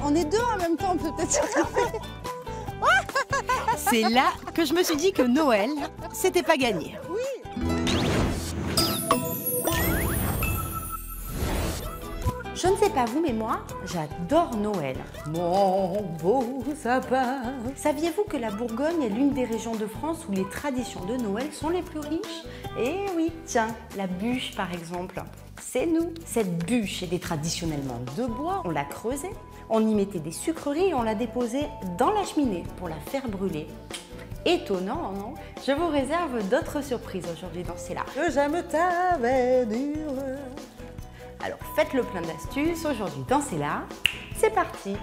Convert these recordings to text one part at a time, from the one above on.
On est deux en même temps, on peut peut-être s'attraper. C'est là que je me suis dit que Noël, c'était pas gagné. Oui. Je ne sais pas vous, mais moi, j'adore Noël. Mon beau sapin. Saviez-vous que la Bourgogne est l'une des régions de France où les traditions de Noël sont les plus riches? Eh oui, tiens, la bûche par exemple, c'est nous. Cette bûche était traditionnellement de bois, on la creusait, on y mettait des sucreries et on la déposait dans la cheminée pour la faire brûler. Étonnant, non? Je vous réserve d'autres surprises aujourd'hui dans C'est là que j'aime ta verdure. Alors faites le plein d'astuces, aujourd'hui dans C'est là, c'est parti!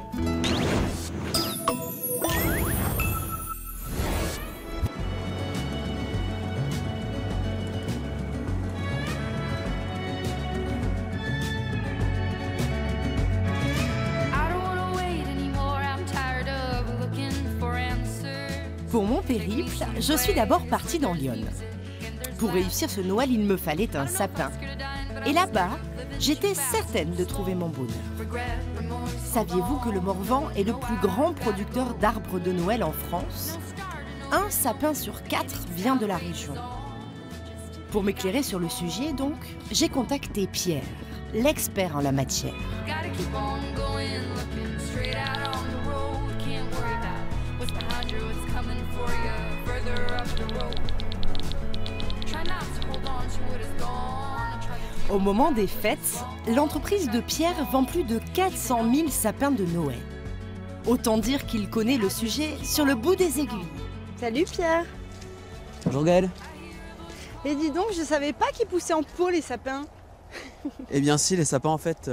Pour mon périple, je suis d'abord partie dans l'Yonne. Pour réussir ce Noël, il me fallait un sapin. Et là-bas, j'étais certaine de trouver mon bonheur. Saviez-vous que le Morvan est le plus grand producteur d'arbres de Noël en France? Un sapin sur 4 vient de la région. Pour m'éclairer sur le sujet, donc, j'ai contacté Pierre, l'expert en la matière. Au moment des fêtes, l'entreprise de Pierre vend plus de 400 000 sapins de Noël. Autant dire qu'il connaît le sujet sur le bout des aiguilles. Salut Pierre. Bonjour Gaëlle. Et dis donc, je savais pas qu'ils poussaient en pot les sapins. Eh bien si, les sapins en fait,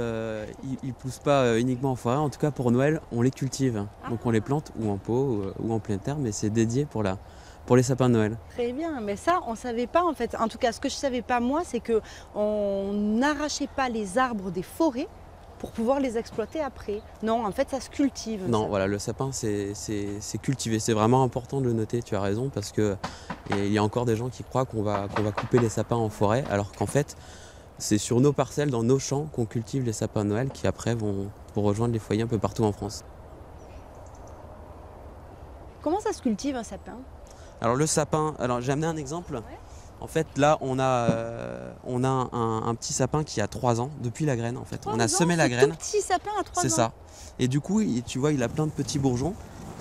ils poussent pas uniquement en forêt, en tout cas pour Noël, on les cultive. Donc on les plante ou en pot ou en pleine terre, mais c'est dédié pour les sapins de Noël. Très bien, mais ça on savait pas en fait. En tout cas, ce que je savais pas moi, c'est que on n'arrachait pas les arbres des forêts pour pouvoir les exploiter après. Non, en fait ça se cultive. Non, ça. voilà, le sapin c'est cultivé. C'est vraiment important de le noter, tu as raison, parce que il y a encore des gens qui croient qu'on va couper les sapins en forêt, alors qu'en fait c'est sur nos parcelles, dans nos champs, qu'on cultive les sapins de Noël qui après vont rejoindre les foyers un peu partout en France. Comment ça se cultive un sapin? Alors le sapin, j'ai amené un exemple. Ouais. En fait là on a un petit sapin qui a 3 ans depuis la graine en fait. On a semé la graine. Tout petit sapin à 3 ans. C'est ça. Et du coup tu vois il a plein de petits bourgeons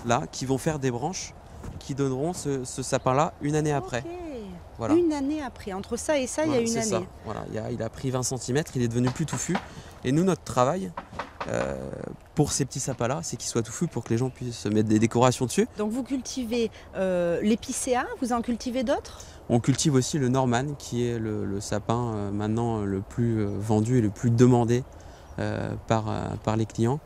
là qui vont faire des branches qui donneront ce sapin là une année après. Voilà. Une année après, entre ça et ça, voilà, il y a une année. Ça. Voilà, il a pris 20 cm, il est devenu plus touffu. Et nous, notre travail pour ces petits sapins-là, c'est qu'ils soient touffus pour que les gens puissent mettre des décorations dessus. Donc vous cultivez l'épicéa, vous en cultivez d'autres? On cultive aussi le Norman, qui est le sapin maintenant le plus vendu et le plus demandé par les clients.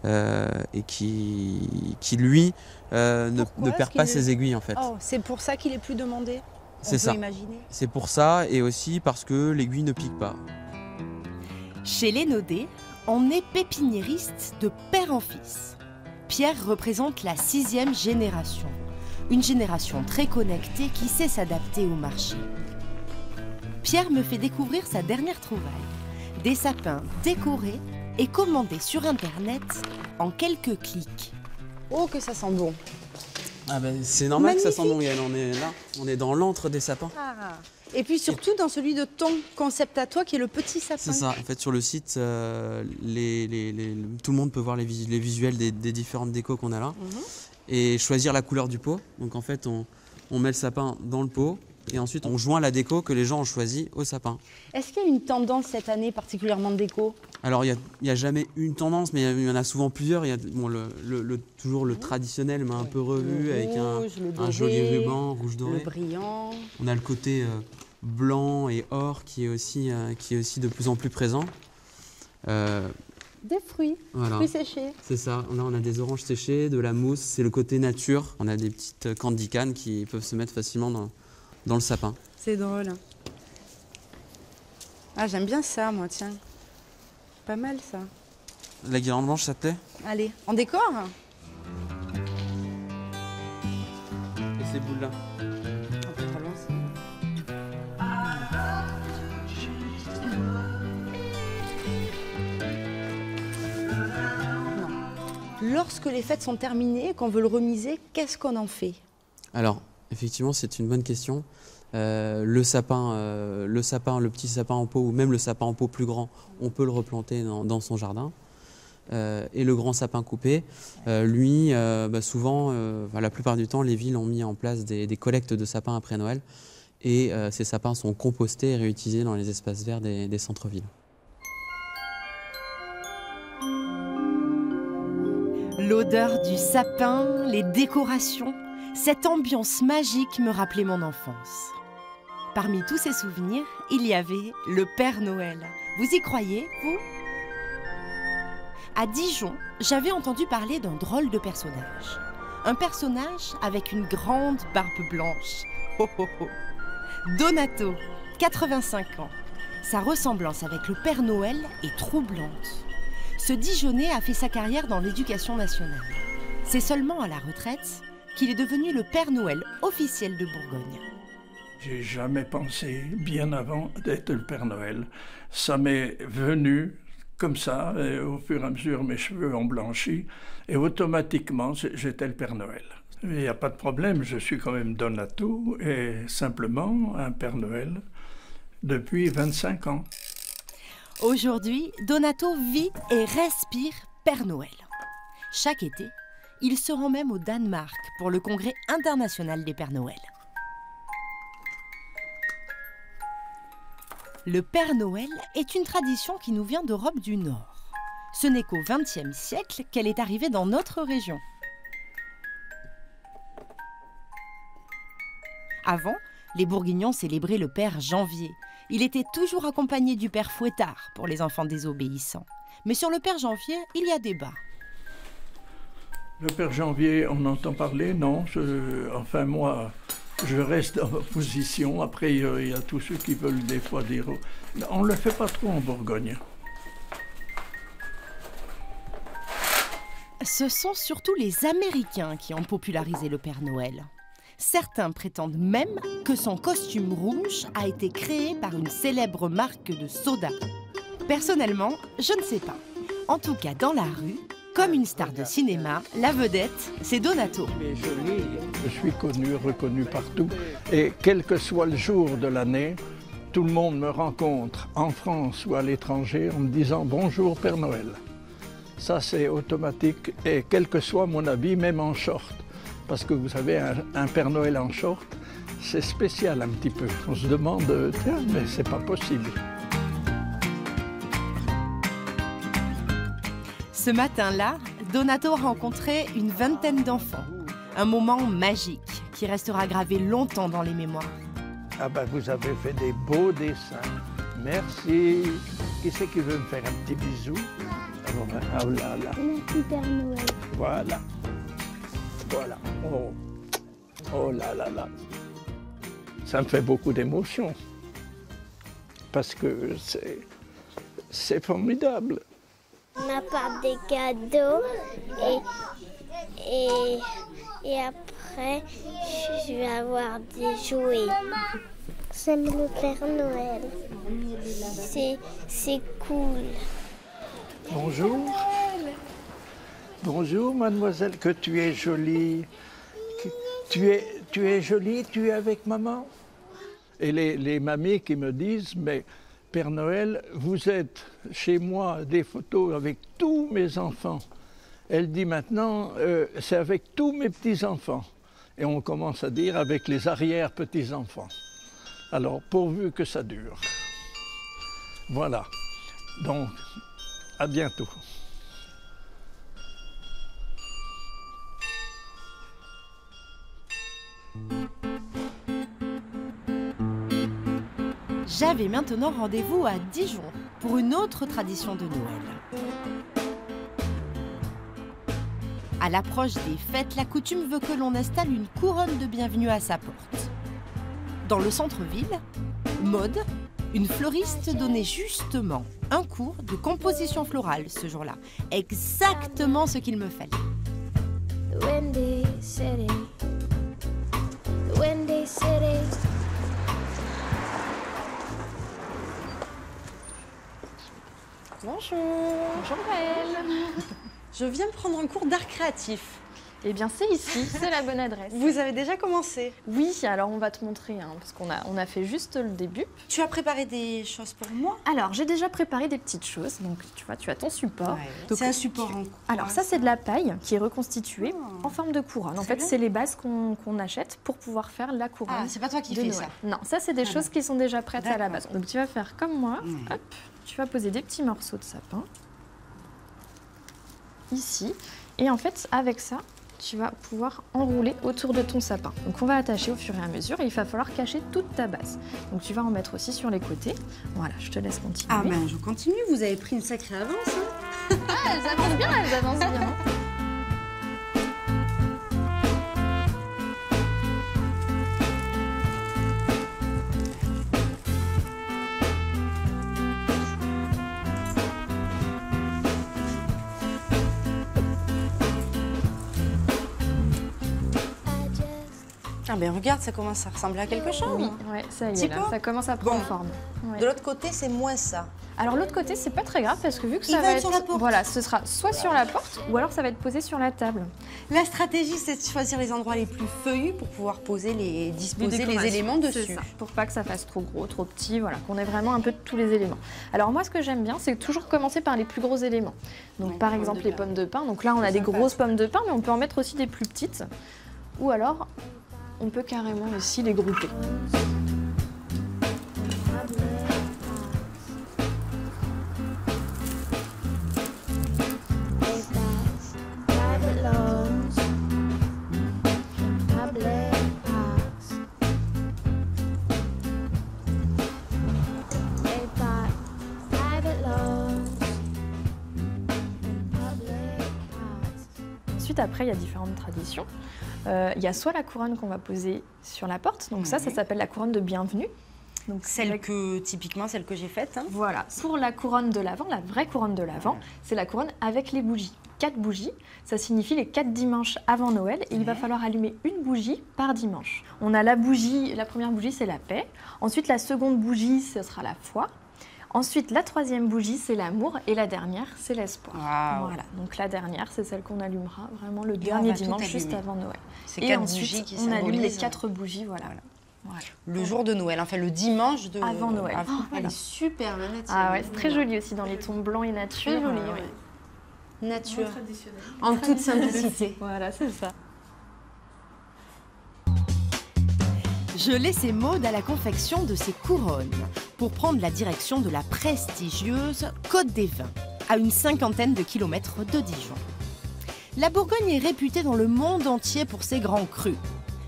Et qui lui, ne perd pas ses aiguilles en fait. Oh, c'est pour ça qu'il est plus demandé? C'est ça. C'est pour ça et aussi parce que l'aiguille ne pique pas. Chez les Naudet, on est pépiniériste de père en fils. Pierre représente la 6e génération. Une génération très connectée qui sait s'adapter au marché. Pierre me fait découvrir sa dernière trouvaille. Des sapins décorés et commandés sur Internet en quelques clics. Oh, que ça sent bon! Ah ben, c'est normal. Magnifique. Que ça sent bon, Yann. On est là, on est dans l'antre des sapins. Ah. Et puis surtout dans celui de ton concept à toi qui est le petit sapin. C'est ça, en fait sur le site, tout le monde peut voir les visuels des différentes décos qu'on a là et choisir la couleur du pot. Donc en fait on met le sapin dans le pot et ensuite on joint la déco que les gens ont choisi au sapin. Est-ce qu'il y a une tendance cette année particulièrement de déco? Alors il n'y a jamais une tendance, mais il y en a souvent plusieurs. Il y a toujours le traditionnel, mais un peu revu, avec un joli ruban rouge doré. Le brillant. On a le côté blanc et or qui est aussi de plus en plus présent. Des fruits, voilà. Fruits séchés. C'est ça, là on a des oranges séchées, de la mousse, c'est le côté nature. On a des petites candy canes qui peuvent se mettre facilement dans le sapin. C'est drôle. Ah, j'aime bien ça, moi, tiens. Pas mal, ça. La guirlande blanche, ça te plaît? Allez, on décore? Et ces boules-là? On peut relancer. Non. Lorsque les fêtes sont terminées, qu'on veut le remiser, qu'est-ce qu'on en fait? Alors, effectivement, c'est une bonne question. Le petit sapin en pot ou même le sapin en pot plus grand, on peut le replanter dans son jardin. Et le grand sapin coupé, lui, souvent, la plupart du temps, les villes ont mis en place des collectes de sapins après Noël. Et ces sapins sont compostés et réutilisés dans les espaces verts des centres-villes. L'odeur du sapin, les décorations, cette ambiance magique me rappelait mon enfance. Parmi tous ces souvenirs, il y avait le Père Noël. Vous y croyez, vous? À Dijon, j'avais entendu parler d'un drôle de personnage. Un personnage avec une grande barbe blanche. Oh, oh, oh. Donato, 85 ans. Sa ressemblance avec le Père Noël est troublante. Ce Dijonnais a fait sa carrière dans l'éducation nationale. C'est seulement à la retraite qu'il est devenu le Père Noël officiel de Bourgogne. J'ai jamais pensé, bien avant, d'être le Père Noël. Ça m'est venu comme ça, et au fur et à mesure, mes cheveux ont blanchi, et automatiquement, j'étais le Père Noël. Il n'y a pas de problème, je suis quand même Donato, et simplement un Père Noël depuis 25 ans. Aujourd'hui, Donato vit et respire Père Noël. Chaque été, il se rend même au Danemark pour le Congrès international des Pères Noël. Le Père Noël est une tradition qui nous vient d'Europe du Nord. Ce n'est qu'au XXe siècle qu'elle est arrivée dans notre région. Avant, les Bourguignons célébraient le Père Janvier. Il était toujours accompagné du Père Fouettard pour les enfants désobéissants. Mais sur le Père Janvier, il y a débat. Le Père Janvier, on entend parler, non? Enfin, moi, je reste dans ma position. Après, il y a tous ceux qui veulent des fois dire... On ne le fait pas trop en Bourgogne. Ce sont surtout les Américains qui ont popularisé le Père Noël. Certains prétendent même que son costume rouge a été créé par une célèbre marque de soda. Personnellement, je ne sais pas. En tout cas, dans la rue, comme une star de cinéma, la vedette, c'est Donato. Je suis connu, reconnu partout. Et quel que soit le jour de l'année, tout le monde me rencontre en France ou à l'étranger en me disant « Bonjour Père Noël ». Ça, c'est automatique. Et quel que soit mon habit, même en short. Parce que vous savez, un Père Noël en short, c'est spécial un petit peu. On se demande, tiens, mais c'est pas possible. Ce matin-là, Donato a rencontré une vingtaine d'enfants. Un moment magique qui restera gravé longtemps dans les mémoires. Ah ben, vous avez fait des beaux dessins. Merci. Qui c'est qui veut me faire un petit bisou? Oh là là. Merci Père Noël. Voilà. Voilà. Oh là là là. Ça me fait beaucoup d'émotion. Parce que c'est formidable. On apporte des cadeaux et après, je vais avoir des jouets. J'aime le Père Noël. C'est cool. Bonjour. Bonjour, mademoiselle, que tu es jolie. Tu es jolie, tu es avec maman? Et les mamies qui me disent, mais Père Noël, vous êtes chez moi des photos avec tous mes enfants. Elle dit maintenant, c'est avec tous mes petits-enfants. Et on commence à dire avec les arrière-petits-enfants. Alors, pourvu que ça dure. Voilà. Donc, à bientôt. J'avais maintenant rendez-vous à Dijon pour une autre tradition de Noël. À l'approche des fêtes, la coutume veut que l'on installe une couronne de bienvenue à sa porte. Dans le centre-ville, Maude, une fleuriste, donnait justement un cours de composition florale ce jour-là. Exactement ce qu'il me fallait. Windy City. Windy City. Bonjour. Bonjour Belle. Je viens prendre un cours d'art créatif. Eh bien, c'est ici, c'est la bonne adresse. Vous avez déjà commencé? Oui, alors on va te montrer, hein, parce on a fait juste le début. Tu as préparé des choses pour moi? Alors, j'ai déjà préparé des petites choses. Donc, tu vois, tu as ton support. Ouais. C'est un support en quoi? Alors, ça, c'est de la paille qui est reconstituée en forme de couronne. En fait, c'est les bases qu'on achète pour pouvoir faire la couronne. Ah, c'est pas toi qui fais ça? Non, ça, c'est des choses qui sont déjà prêtes à la base. Donc, tu vas faire comme moi. Hop, tu vas poser des petits morceaux de sapin. Ici. Et en fait, avec ça, tu vas pouvoir enrouler autour de ton sapin. Donc on va attacher au fur et à mesure et il va falloir cacher toute ta base. Donc tu vas en mettre aussi sur les côtés. Voilà, je te laisse continuer. Ah ben je continue, vous avez pris une sacrée avance. Hein. Ah, elles avancent bien, elles avancent bien. Ah ben regarde, ça commence à ressembler à quelque chose. Oui, ouais, ça y est, là, ça commence à prendre forme. Ouais. De l'autre côté, c'est moins ça. Alors l'autre côté, c'est pas très grave parce que vu que ça va être sur la porte. Voilà, ce sera soit sur la porte ou alors ça va être posé sur la table. La stratégie, c'est de choisir les endroits les plus feuillus pour pouvoir disposer les éléments dessus. Ça, pour pas que ça fasse trop gros, trop petit, voilà, qu'on ait vraiment un peu de tous les éléments. Alors moi, ce que j'aime bien, c'est toujours commencer par les plus gros éléments. Donc par exemple les pommes de pin. Donc là, on a des grosses pommes de pin, mais on peut en mettre aussi des plus petites. Ou alors, on peut carrément aussi les grouper. Ensuite, après, il y a différentes traditions. Il y a soit la couronne qu'on va poser sur la porte, donc ça s'appelle la couronne de bienvenue. Donc, typiquement celle que j'ai faite. Hein. Voilà. Pour la couronne de l'Avent, la vraie couronne de l'Avent, c'est la couronne avec les bougies. 4 bougies, ça signifie les 4 dimanches avant Noël et il va falloir allumer une bougie par dimanche. On a la première bougie, c'est la paix. Ensuite, la seconde bougie, ce sera la foi. Ensuite, la troisième bougie, c'est l'amour. Et la dernière, c'est l'espoir. Wow. Voilà. Donc la dernière, c'est celle qu'on allumera vraiment le dernier dimanche, juste avant Noël. Et ensuite, on allume les 4 bougies. Voilà. Le jour de Noël, enfin le dimanche avant Noël. Elle est super nature. Ah ouais, c'est très joli aussi dans les tons blancs et nature. Très joli, nature. En toute simplicité. Voilà, c'est ça. Je laissais Maude à la confection de ses couronnes pour prendre la direction de la prestigieuse Côte des Vins, à une 50aine de kilomètres de Dijon. La Bourgogne est réputée dans le monde entier pour ses grands crus.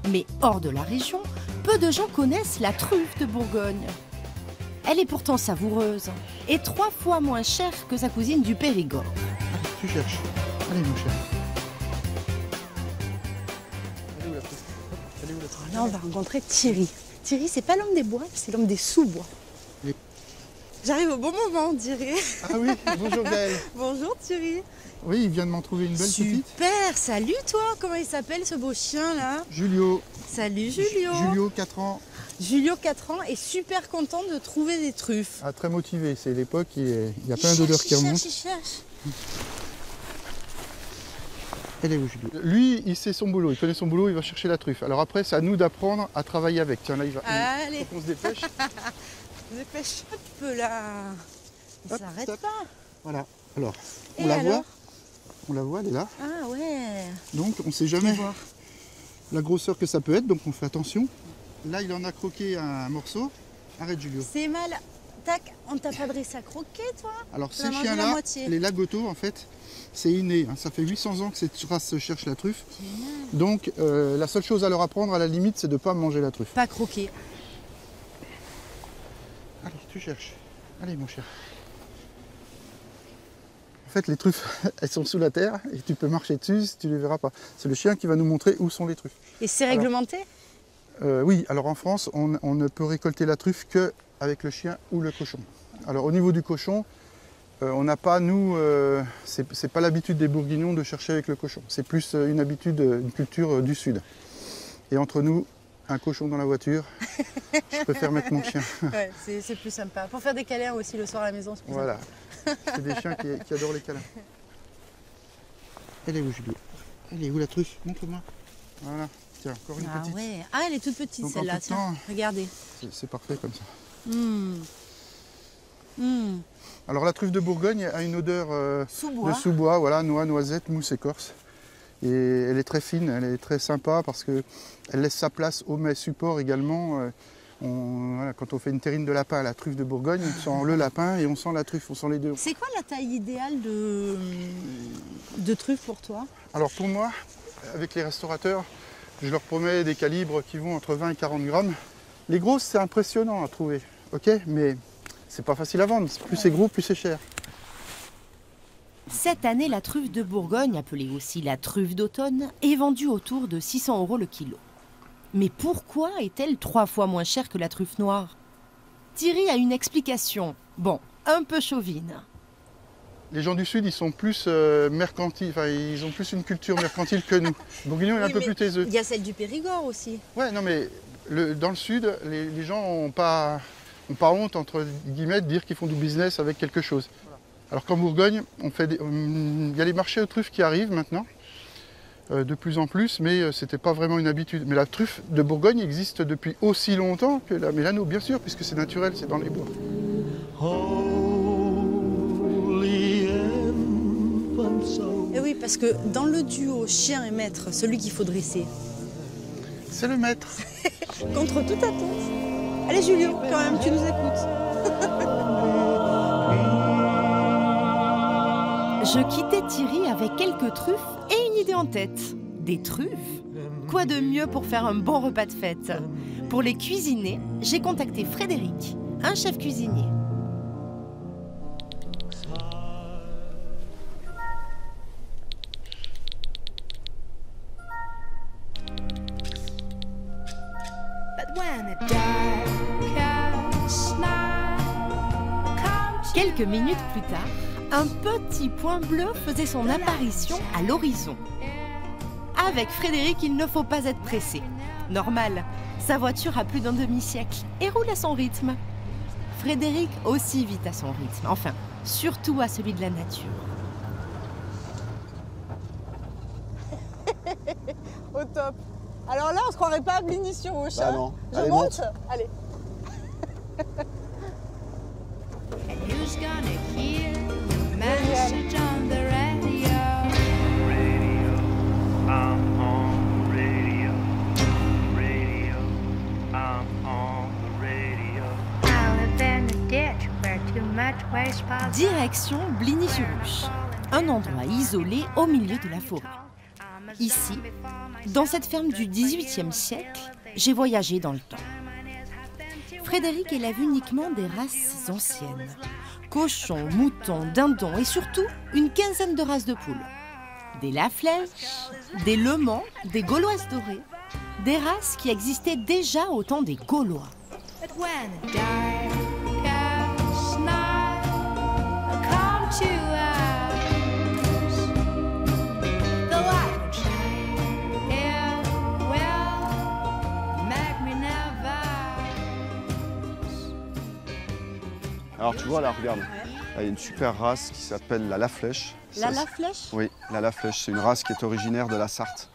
Mais hors de la région, peu de gens connaissent la truffe de Bourgogne. Elle est pourtant savoureuse et 3 fois moins chère que sa cousine du Périgord. Allez, tu cherches. Allez, mon cher. Elle est où la truffe? Elle est où la truffe? Là, on va rencontrer Thierry. Thierry, c'est pas l'homme des bois, c'est l'homme des sous-bois. Oui. J'arrive au bon moment, on dirait. Ah oui, bonjour Gaëlle. Bonjour Thierry. Oui, il vient de m'en trouver une belle petite. Super, salut toi. Comment il s'appelle ce beau chien là? Julio. Salut Julio. Julio, 4 ans. Julio, 4 ans, est super content de trouver des truffes. Ah, très motivé, c'est l'époque, il y a plein d'odeurs qui remontent. Il cherche. Elle est où Julio? Lui, il sait son boulot, il connaît son boulot, il va chercher la truffe. Alors après, c'est à nous d'apprendre à travailler avec. Tiens, là, il va. Allez. Faut qu'on se dépêche. Dépêche un peu là. Il Hop, s'arrête stop. pas. Voilà. Alors, Et on la alors? voit. On la voit, elle est là. Ah ouais. Donc, on ne sait jamais la grosseur que ça peut être, donc on fait attention. Là, il en a croqué un morceau. Arrête, Julio. C'est mal. Tac, on t'a pas dressé à croquer, toi? Alors, Tu vas ces manger la chiens-là, moitié. les lagottos, en fait, c'est inné. Ça fait 800 ans que cette race cherche la truffe. Donc, la seule chose à leur apprendre, à la limite, c'est de ne pas manger la truffe. Pas croquer. Allez, tu cherches. Allez, mon cher. En fait, les truffes, elles sont sous la terre et tu peux marcher dessus, tu ne les verras pas. C'est le chien qui va nous montrer où sont les truffes. Et c'est réglementé? Oui, alors en France, on ne peut récolter la truffe qu'avec le chien ou le cochon. Alors au niveau du cochon, on n'a pas, nous, c'est pas l'habitude des Bourguignons de chercher avec le cochon. C'est plus une habitude, une culture du Sud. Et entre nous, un cochon dans la voiture, je préfère mettre mon chien. Ouais, c'est plus sympa. Pour faire des câlins aussi le soir à la maison, c'est plus Voilà, c'est des chiens qui adorent les câlins. Elle est où, Julie? Elle est où la truffe? Montre-moi. Voilà. Tiens, encore une petite. Ouais. Ah, elle est toute petite Donc, en celle-là. peu de temps, Regardez. c'est parfait comme ça. Mmh. Alors la truffe de Bourgogne a une odeur Sous-bois. de sous-bois, voilà, noix, noisette, mousse écorce. Et elle est très fine, elle est très sympa parce qu'elle laisse sa place au mets support également. Voilà, quand on fait une terrine de lapin à la truffe de Bourgogne, on sent le lapin et on sent la truffe, on sent les deux. C'est quoi la taille idéale de truffe pour toi? Alors pour moi, avec les restaurateurs, je leur promets des calibres qui vont entre 20 et 40 grammes. Les grosses, c'est impressionnant à trouver, ok, mais c'est pas facile à vendre. Plus c'est gros, plus c'est cher. Cette année, la truffe de Bourgogne, appelée aussi la truffe d'automne, est vendue autour de 600 € le kilo. Mais pourquoi est-elle 3 fois moins chère que la truffe noire? Thierry a une explication. Bon, un peu chauvine. Les gens du Sud, ils sont plus mercantiles, enfin, ils ont plus une culture mercantile que nous. Les Bourguignons, il est un peu plus taiseux. Il y a celle du Périgord aussi. Ouais, non, mais dans le Sud, les gens n'ont pas honte, entre guillemets, de dire qu'ils font du business avec quelque chose. Alors qu'en Bourgogne, il y a les marchés aux truffes qui arrivent maintenant, de plus en plus, mais c'était pas vraiment une habitude. Mais la truffe de Bourgogne existe depuis aussi longtemps que la mélano, bien sûr, puisque c'est naturel, c'est dans les bois. Et oui, parce que dans le duo chien et maître, celui qu'il faut dresser, c'est le maître. Contre toute attente. Allez Julio, quand même, tu nous écoutes. Je quittais Thierry avec quelques truffes et une idée en tête. Des truffes? Quoi de mieux pour faire un bon repas de fête? Pour les cuisiner, j'ai contacté Frédéric, un chef cuisinier. Quelques minutes plus tard, un petit point bleu faisait son apparition à l'horizon. Avec Frédéric, il ne faut pas être pressé. Normal, sa voiture a plus d'un demi-siècle et roule à son rythme. Frédéric aussi vit à son rythme, enfin, surtout à celui de la nature. Au top. Alors là, on se croirait pas à Bligny sur Auch. Bah non. Je Allez, monte. Allez. Direction Bligny-sur-Ouche, un endroit isolé au milieu de la forêt. Ici, dans cette ferme du XVIIIe siècle, j'ai voyagé dans le temps. Frédéric élève uniquement des races anciennes. Cochons, moutons, dindons et surtout une quinzaine de races de poules. Des Laflèche, des Le Mans, des Gauloises dorées. Des races qui existaient déjà au temps des Gaulois. Alors tu vois là, regarde, il y a une super race qui s'appelle la Laflèche. La Laflèche? Oui, la Laflèche, c'est une race qui est originaire de la Sarthe.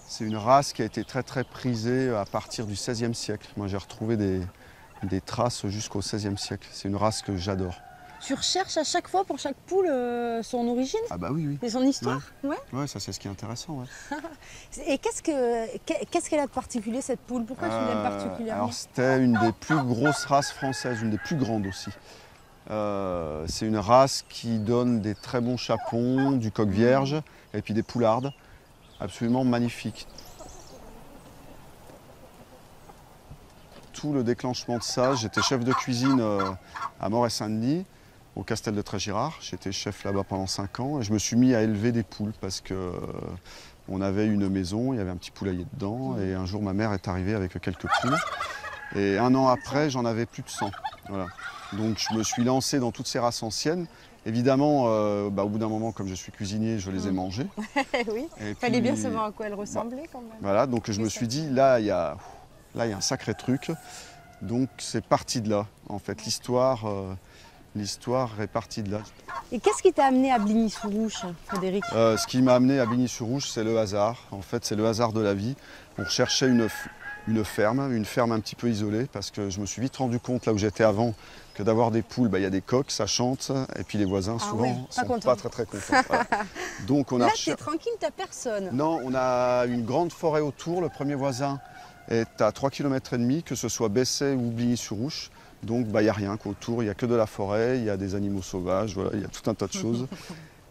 C'est une race qui a été très très prisée à partir du XVIe siècle. Moi j'ai retrouvé des traces jusqu'au XVIe siècle. C'est une race que j'adore. Tu recherches à chaque fois pour chaque poule son origine? Ah bah oui, oui. Et son histoire? Ouais, ouais, ça c'est ce qui est intéressant. Ouais. Et qu'est-ce qu'elle a de particulier cette poule? Pourquoi tu l'aimes particulièrement? Alors c'était une des plus grosses races françaises, une des plus grandes aussi. C'est une race qui donne des très bons chapons, du coq vierge et puis des poulardes absolument magnifiques. Tout le déclenchement de ça, j'étais chef de cuisine à Moret-Saint-Denis, au Castel de Trégirard. J'étais chef là-bas pendant 5 ans et je me suis mis à élever des poules parce que on avait une maison, il y avait un petit poulailler dedans et un jour ma mère est arrivée avec quelques poules. Et 1 an après, j'en avais plus de 100. Voilà. Donc je me suis lancé dans toutes ces races anciennes. Évidemment, au bout d'un moment, comme je suis cuisinier, je les ai mangées. Oui, il fallait bien savoir à quoi elles ressemblaient quand même. Voilà, donc je me suis dit, là, il y a un sacré truc. Donc c'est parti de là, en fait. L'histoire l'histoire est partie de là. Et qu'est-ce qui t'a amené à Bligny-sur-Ouche, Frédéric? Ce qui m'a amené à Bligny-sur-Ouche, c'est le hasard. En fait, c'est le hasard de la vie. On recherchait une ferme un petit peu isolée, parce que je me suis vite rendu compte, là où j'étais avant, que d'avoir des poules, il y a des coqs, ça chante, et puis les voisins, souvent, sont pas très contents. Voilà. Donc, Là, t'es tranquille, t'as personne. Non, on a une grande forêt autour. Le premier voisin est à 3,5 km, que ce soit Bessay ou Bligny-sur-Ouche. Donc, il n'y a rien autour, il n'y a que de la forêt, il y a des animaux sauvages, voilà, il y a tout un tas de choses.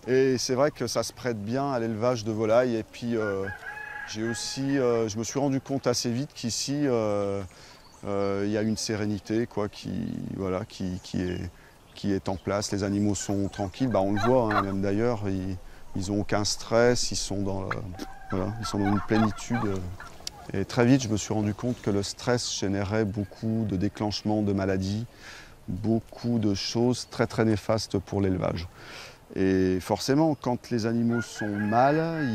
Et c'est vrai que ça se prête bien à l'élevage de volailles. Et puis, je me suis rendu compte assez vite qu'ici, il y a une sérénité quoi, qui est en place. Les animaux sont tranquilles, on le voit, hein, même d'ailleurs, ils n'ont aucun stress, ils sont dans une plénitude. Et très vite, je me suis rendu compte que le stress générait beaucoup de déclenchements de maladies, beaucoup de choses très très néfastes pour l'élevage. Et forcément, quand les animaux sont mal,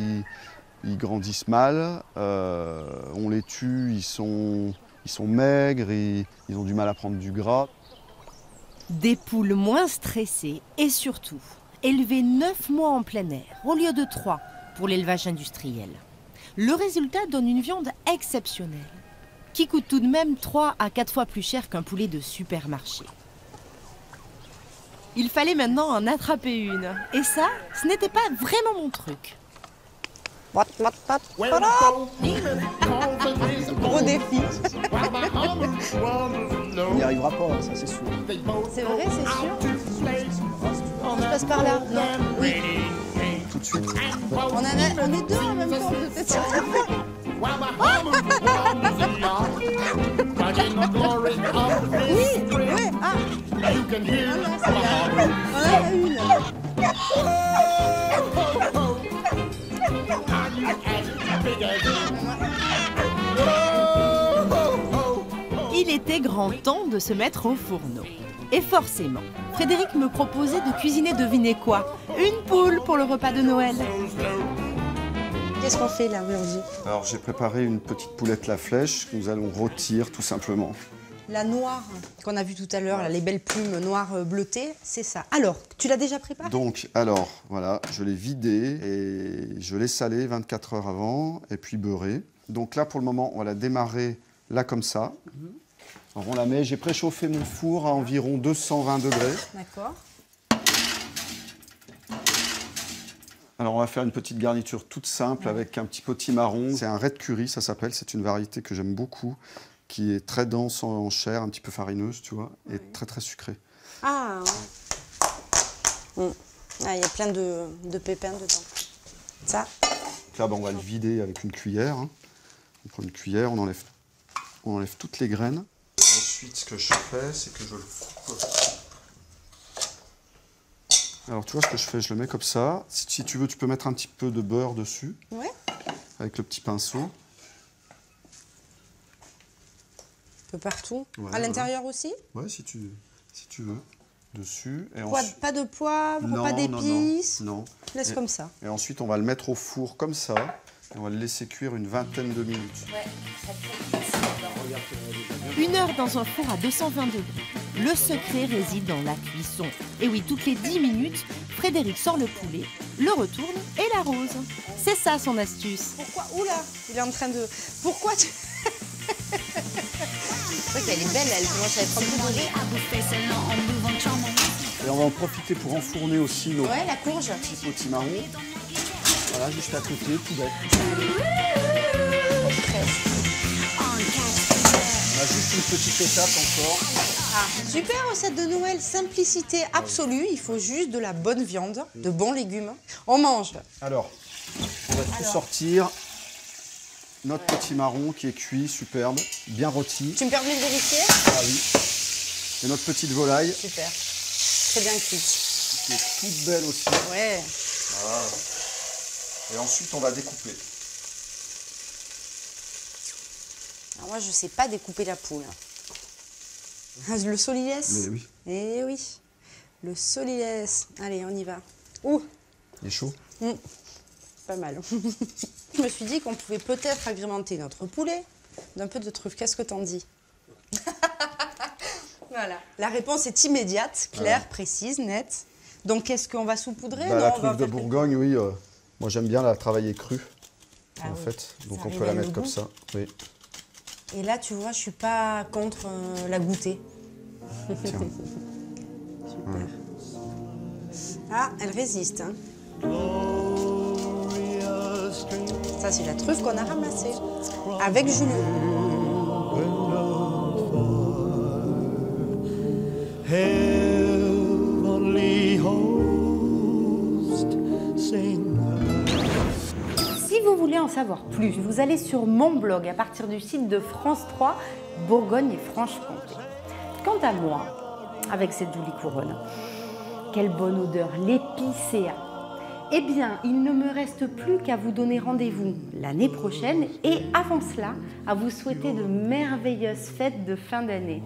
ils grandissent mal, on les tue, ils sont maigres, ils ont du mal à prendre du gras. Des poules moins stressées et surtout élevées 9 mois en plein air au lieu de 3 pour l'élevage industriel. Le résultat donne une viande exceptionnelle, qui coûte tout de même 3 à 4 fois plus cher qu'un poulet de supermarché. Il fallait maintenant en attraper une, et ça, ce n'était pas vraiment mon truc. Gros défi. On n'y arrivera pas, ça c'est sûr. C'est vrai, c'est sûr. Je passe par là. Non. Oui. Tout de suite. On est deux en même temps, peut-être. Oui, oui. Ah. Non, c'est bien. On en a une. Il était grand temps de se mettre au fourneau. Et forcément, Frédéric me proposait de cuisiner, devinez quoi? Une poule pour le repas de Noël. Qu'est-ce qu'on fait là aujourd'hui? Alors j'ai préparé une petite poulette la flèche que nous allons rôtir tout simplement. La noire qu'on a vue tout à l'heure, les belles plumes noires bleutées, c'est ça. Alors, tu l'as déjà préparée? Donc, alors, voilà, je l'ai vidée et je l'ai salée 24 heures avant et puis beurrée. Donc là, pour le moment, on va la démarrer là comme ça. Alors on la met, j'ai préchauffé mon four à environ 220 degrés. D'accord. Alors on va faire une petite garniture toute simple avec un petit potimarron. C'est un red curry, ça s'appelle, c'est une variété que j'aime beaucoup, qui est très dense en chair, un petit peu farineuse, tu vois, et très très sucrée. Ah, ouais. Ah, il y a plein de pépins dedans. Ça. Donc là, on va le vider avec une cuillère. Hein. On prend une cuillère, on enlève toutes les graines. Ensuite, ce que je fais, c'est que je le coupe. Alors, tu vois ce que je fais? Je le mets comme ça. Si tu veux, tu peux mettre un petit peu de beurre dessus. Ouais. Avec le petit pinceau. Un peu partout. Ouais, à l'intérieur aussi? Ouais, si tu veux. Dessus. Et Pas de poivre, non, pas d'épices? Non. Laisse comme ça. Et ensuite, on va le mettre au four comme ça. Et on va le laisser cuire une vingtaine de minutes. Ouais. 1 heure dans un four à 220 degrés. Le secret réside dans la cuisson. Et oui, toutes les 10 minutes, Frédéric sort le poulet, le retourne et l'arrose. C'est ça son astuce. Pourquoi? Oula, il est en train de... Pourquoi tu... C'est vrai qu'elle est belle, elle commence à être un peu dorée. Et on va en profiter pour enfourner aussi nos la courge. petits potimarrons. Voilà, juste à côté, tout bête. On a juste une petite étape encore. Ah, super recette de Noël, simplicité absolue. Il faut juste de la bonne viande, de bons légumes. On mange. Alors, on va tout sortir. Notre potimarron qui est cuit, superbe, bien rôti. Tu me permets de vérifier? Ah oui. Et notre petite volaille. Super. Très bien cuite. Qui est toute belle aussi. Ouais. Voilà. Et ensuite, on va découper. Alors moi, je ne sais pas découper la poule. Le solilès? Mais oui. Eh oui. Le solilès. Allez, on y va. Ouh. Il est chaud. Pas mal. Je me suis dit qu'on pouvait peut-être agrémenter notre poulet d'un peu de truffe. Qu'est-ce que t'en dis? Voilà, la réponse est immédiate, claire, précise, nette. Donc qu'est-ce qu'on va saupoudrer? La truffe de Bourgogne, oui. Moi j'aime bien la travailler crue, en fait. Donc Ça on peut la révèle mettre le comme goût. ça. Oui. Et là, tu vois, je suis pas contre la goûter. Tiens. Super. Ah, elle résiste. Hein. Ça, c'est la truffe qu'on a ramassée avec Julien. Si vous voulez en savoir plus, vous allez sur mon blog à partir du site de France 3, Bourgogne et Franche-Comté. Quant à moi, avec cette jolie couronne, quelle bonne odeur, l'épicéa. Eh bien, il ne me reste plus qu'à vous donner rendez-vous l'année prochaine et avant cela, à vous souhaiter de merveilleuses fêtes de fin d'année.